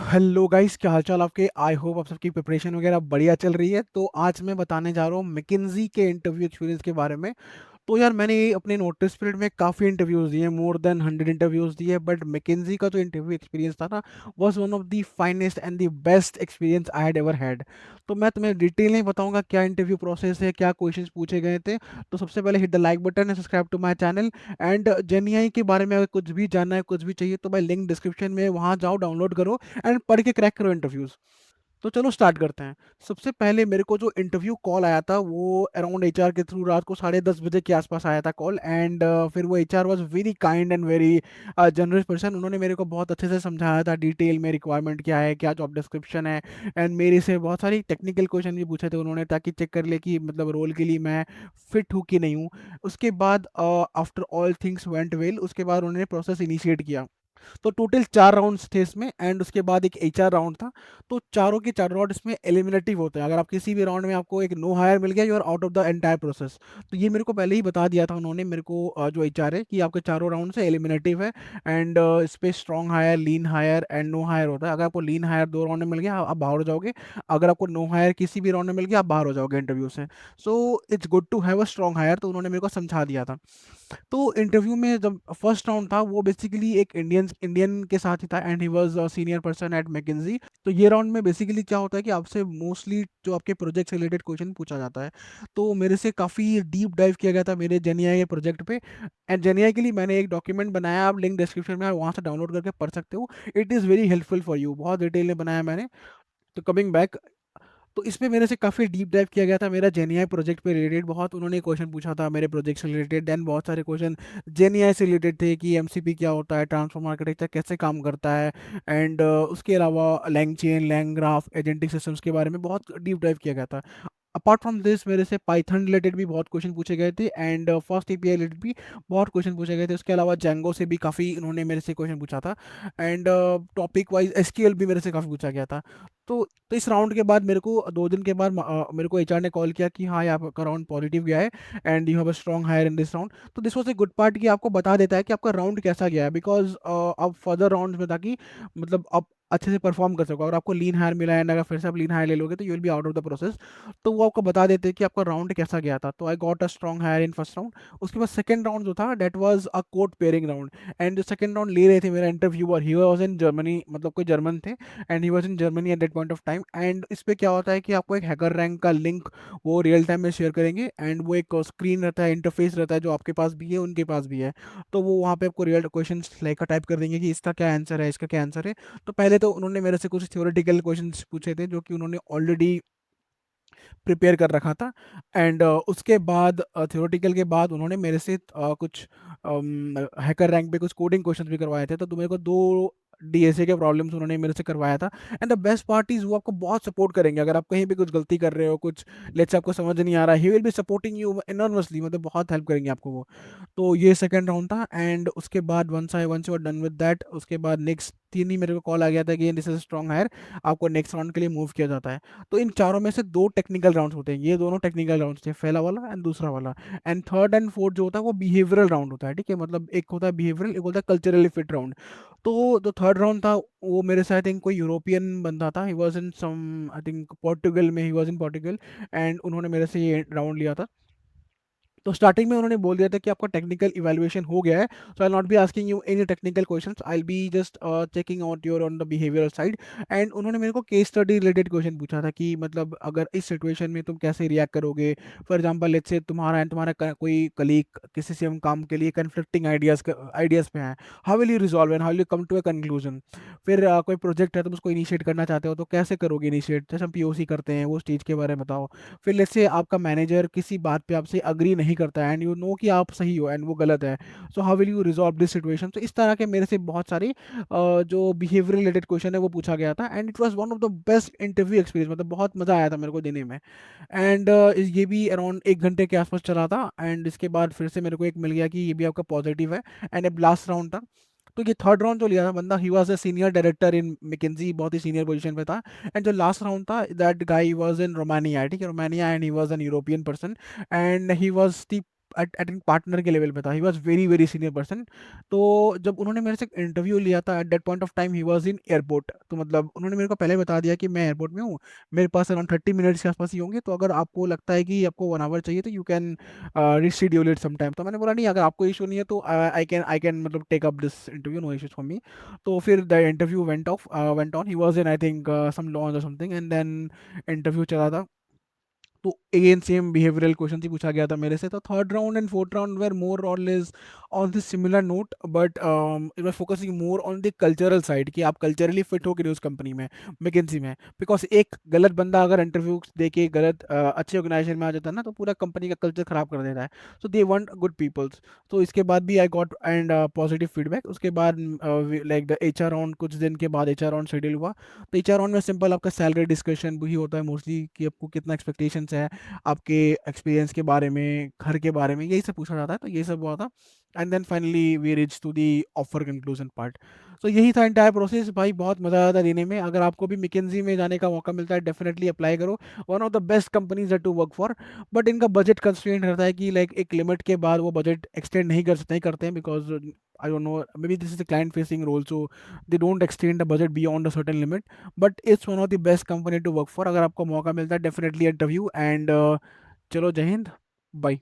Hello guys, क्या हालचाल आपके। आई होप आप सबकी प्रिपरेशन वगैरह बढ़िया चल रही है। तो आज मैं बताने जा रहा हूँ मैकिंजी के इंटरव्यू एक्सपीरियंस के बारे में। तो यार मैंने अपने नोटिस पीरियड में काफ़ी इंटरव्यूज़ दिए, मोर देन 100 इंटरव्यूज़ दिए, बट मैकिंजी का जो इंटरव्यू एक्सपीरियंस था ना, was one of the finest and the best experience I had ever had. तो मैं तुम्हें डिटेल नहीं बताऊंगा क्या इंटरव्यू प्रोसेस है, क्या क्वेश्चंस पूछे गए थे। तो सबसे पहले hit the like button and subscribe to my channel. And जेनीआई के बारे में अगर कुछ भी जानना है, कुछ भी चाहिए, तो भाई लिंक डिस्क्रिप्शन में, वहाँ जाओ, डाउनलोड करो एंड पढ़ के क्रैक करो इंटरव्यूज़। तो चलो स्टार्ट करते हैं। सबसे पहले मेरे को जो इंटरव्यू कॉल आया था वो अराउंड एचआर के थ्रू रात को 10:30 बजे के आसपास आया था कॉल। एंड फिर वो HR was very kind and very generous person. उन्होंने मेरे को बहुत अच्छे से समझाया था डिटेल में रिक्वायरमेंट क्या है, क्या जॉब डिस्क्रिप्शन है। एंड मेरे से बहुत सारी टेक्निकल क्वेश्चन भी पूछे थे उन्होंने, ताकि चेक कर ले कि मतलब रोल के लिए मैं फिट हूँ कि नहीं हूँ। उसके बाद after all things went well, उसके बाद उन्होंने प्रोसेस इनिशिएट किया। तो टोटल 4 राउंड्स थे इसमें, एंड उसके बाद एक एचआर राउंड था। तो चारों के चार राउंड इसमें एलिमिनेटिव होते हैं। अगर आप किसी भी राउंड में आपको एक नो हायर मिल गया, you are out of the entire process. तो ये मेरे को पहले ही बता दिया था उन्होंने, मेरे को जो एचआर है, कि आपके चारों राउंड से एलिमिनेटिव है। एंड इस पे strong hire, lean hire and no hire होता है। अगर आपको लीन हायर 2 राउंड में मिल गया, आप बाहर हो जाओगे। अगर आपको नो हायर किसी भी राउंड में मिल गया, आप बाहर हो जाओगे इंटरव्यू से। So it's good to have a strong hire, तो उन्होंने मेरे को समझा दिया था। तो इंटरव्यू में जब फर्स्ट राउंड था, वो बेसिकली एक इंडियन इंडियन के साथ ही था, and he was a senior person at McKinsey. तो ये राउंड में बेसिकली क्या होता है कि आपसे मोस्टली जो आपके प्रोजेक्ट से रिलेटेड क्वेश्चन पूछा जाता है। तो मेरे से काफ़ी डीप डाइव किया गया था मेरे जेनीआई के प्रोजेक्ट पे। एंड जेनीआई के लिए मैंने एक डॉक्यूमेंट बनाया, आप लिंक डिस्क्रिप्शन में आप वहाँ से डाउनलोड करके पढ़ सकते हो। It is very helpful for you, बहुत डिटेल में बनाया मैंने। तो कमिंग बैक, तो इसमें मेरे से काफ़ी डीप डाइव किया गया था मेरा जेनीआई प्रोजेक्ट पे रिलेटेड। बहुत उन्होंने क्वेश्चन पूछा था मेरे प्रोजेक्ट से रिलेटेड। देन बहुत सारे क्वेश्चन जेनीआई से रिलेटेड थे, कि एमसीपी क्या होता है, ट्रांसफॉर्मर आर्किटेक्चर कैसे काम करता है। एंड उसके अलावा LangChain, LangGraph, agentic systems के बारे में बहुत डीप डाइव किया गया था। अपार्ट फ्रॉम दिस मेरे से पाइथन रिलेटेड भी बहुत क्वेश्चन पूछे गए थे, एंड फास्ट एपीआई रिलेटेड भी बहुत क्वेश्चन पूछे गए थे। उसके अलावा जैंगो से भी काफ़ी उन्होंने मेरे से क्वेश्चन पूछा था। एंड टॉपिक वाइज एसक्यूएल भी मेरे से काफ़ी पूछा गया था। तो इस राउंड के बाद मेरे को 2 दिन के बाद मेरे को एचआर ने कॉल किया कि हाँ, ये आपका राउंड पॉजिटिव गया है, and you have a strong hire in this round. तो this was a good part, कि आपको बता देता है कि आपका राउंड कैसा गया है, बिकॉज आप फर्दर राउंड में, ताकि मतलब आप अच्छे से परफॉर्म कर सको। अगर आपको लीन हायर मिला है, अगर फिर से आप लीन हायर ले लोगे, तो you will be out of the process. तो वो आपको बता देते हैं कि आपका राउंड कैसा गया था। तो I got a strong hire in first round. उसके बाद सेकंड राउंड जो था, that was a code pairing round. And जो सेकंड राउंड ले रहे थे मेरा interviewer, he was in Germany, मतलब कोई जर्मन थे। And he was in Germany at that point of time. And इस पे क्या होता है कि आपको एक हैकर रैंक का लिंक वो रियल टाइम में शेयर करेंगे। एंड वो एक स्क्रीन रहता है, इंटरफेस रहता है, जो आपके पास भी है, उनके पास भी है। तो वो वहाँ पे आपको रियल क्वेश्चन लाइक टाइप कर देंगे कि इसका क्या आंसर है, इसका क्या आंसर है। तो पहले तो उन्होंने मेरे से कुछ थ्योरेटिकल क्वेश्चंस पूछे थे, जो कि उन्होंने ऑलरेडी प्रिपेयर कर रखा था। एंड उसके बाद थ्योरेटिकल के बाद उन्होंने मेरे से कुछ हैकर रैंक पे कुछ कोडिंग क्वेश्चंस भी करवाए थे। तो मेरे को 2 डीएसए के प्रॉब्लम्स उन्होंने मेरे से करवाया था। And the best part is, वो आपको बहुत सपोर्ट करेंगे अगर आप कहीं भी कुछ गलती कर रहे हो, कुछ लेट्स से आपको समझ नहीं आ रहा, he will be supporting you enormously, मतलब बहुत हेल्प करेंगे आपको वो। तो ये सेकंड राउंड था। एंड उसके बाद once you are done with that, उसके बाद नेक्स्ट 3 ही मेरे को कॉल आ गया था कि दिस इज स्ट्रॉन्ग हायर, आपको नेक्स्ट राउंड के लिए मूव किया जाता है। तो इन चारों में से 2 टेक्निकल राउंड्स होते हैं, ये दोनों टेक्निकल राउंड्स थे, पहला वाला एंड दूसरा वाला। एंड थर्ड एंड फोर्थ जो होता है वो बिहेवियरल राउंड होता है, ठीक है। मतलब एक होता है बिहेवियरल, एक होता है कल्चरली फिट राउंड। तो जो थर्ड राउंड था, वो मेरे से आई थिंक कोई यूरोपियन बंदा था, he was in some I think Portugal में, he was in Portugal. And उन्होंने मेरे से ये राउंड लिया था। तो स्टार्टिंग में उन्होंने बोल दिया था कि आपका टेक्निकल इवैल्यूएशन हो गया है, so I not be asking you any technical questions, I be just checking out your on the behavioural side. And उन्होंने मेरे को केस स्टडी रिलेटेड क्वेश्चन पूछा था, कि मतलब अगर इस सिचुएशन में तुम कैसे रिएक्ट करोगे। फॉर एग्जांपल लेट्स से तुम्हारा एंड तुम्हारा कोई कलीग किसी से हम काम के लिए कन्फ्लिक्टिंग आइडियाज़ पे हैं, how will you resolve and how will you come to a conclusion. फिर कोई प्रोजेक्ट है, तुम उसको इनिशिएट करना चाहते हो, तो कैसे करोगे इनिशिएट, जैसे हम पीओसी करते हैं, वो स्टेज के बारे में बताओ। फिर लेट्स से आपका मैनेजर किसी बात पे आपसे अग्री नहीं करता है, एंड यू नो कि आप सही हो एंड वो गलत है, so how will you resolve this situation. तो इस तरह के मेरे से बहुत सारे जो बिहेवियर रिलेटेड क्वेश्चन है वो पूछा गया था। And it was one of the best interview experience, मतलब बहुत मज़ा आया था मेरे को देने में। एंड ये भी अराउंड 1 घंटे के आसपास चला था। एंड इसके बाद फिर से मेरे को एक मिल गया कि ये भी आपका पॉजिटिव है। एंड अब लास्ट राउंड था। तो ये थर्ड राउंड जो लिया था बंदा, he was a senior director in McKinsey, बहुत ही सीनियर पोजीशन पे था। एंड जो लास्ट राउंड था, that guy was in Romania, ठीक है, Romania, and he was an European person. And he was the at partner के लेवल पे था, he was very very senior person. तो जब उन्होंने मेरे से इंटरव्यू लिया था, at that point of time he was in airport. तो मतलब उन्होंने मेरे को पहले बता दिया कि मैं एयरपोर्ट में हूँ, मेरे पास अराउंड 30 मिनट्स के आसपास ही होंगे, तो अगर आपको लगता है कि आपको 1 आवर चाहिए तो you can reschedule it some time. तो मैंने बोला नहीं, अगर आपको इशू नहीं है तो आई कैन मतलब take up this interview, no issues for me. तो फिर the interview went on, he was in I think some launch और समथिंग, एंड देन इंटरव्यू चला था। तो अगेन सेम बिहेवियरल क्वेश्चन ही पूछा गया था मेरे से। तो third round and fourth round were more और less on this similar note, but it was focusing more on the cultural side, कि आप कल्चरली फिट हो कि नहीं उस कंपनी में, मैकेंसी में। बिकॉज एक गलत बंदा अगर इंटरव्यू दे के गलत अच्छे ऑर्गेनाइजेशन में आ जाता है ना, तो पूरा कंपनी का कल्चर खराब कर देता है। सो दे वांट गुड पीपल्स। तो इसके बाद भी I got and positive feedback. उसके बाद like the H R round, कुछ दिन के बाद एच आर राउंड शेड्यूल हुआ। तो एच आर राउंड में सिंपल आपका सैलरी डिस्कशन भी होता है मोस्टली, कि आपको कितना एक्सपेक्टेशंस है, आपके एक्सपीरियंस के बारे में, घर के बारे में, यही सब पूछा जाता है। तो ये सब हुआ था, and then finally we reach to the offer conclusion part. तो यही था एंटायर प्रोसेस भाई। बहुत मज़ा आया था देने में। अगर आपको भी मैकेंजी में जाने का मौका मिलता है, डेफिनेटली अप्लाई करो। One of the best companies to work for. But इनका बजट कंस्ट्रेंट रहता है कि लाइक एक लिमिट के बाद वो बजट एक्सटेंड नहीं करते हैं, because I don't know, maybe this is the client facing role, so they don't extend the budget beyond a certain limit. But it's one of the best company to work for. अगर आपको मौका मिलता है, definitely interview and चलो, जय Hind, bye.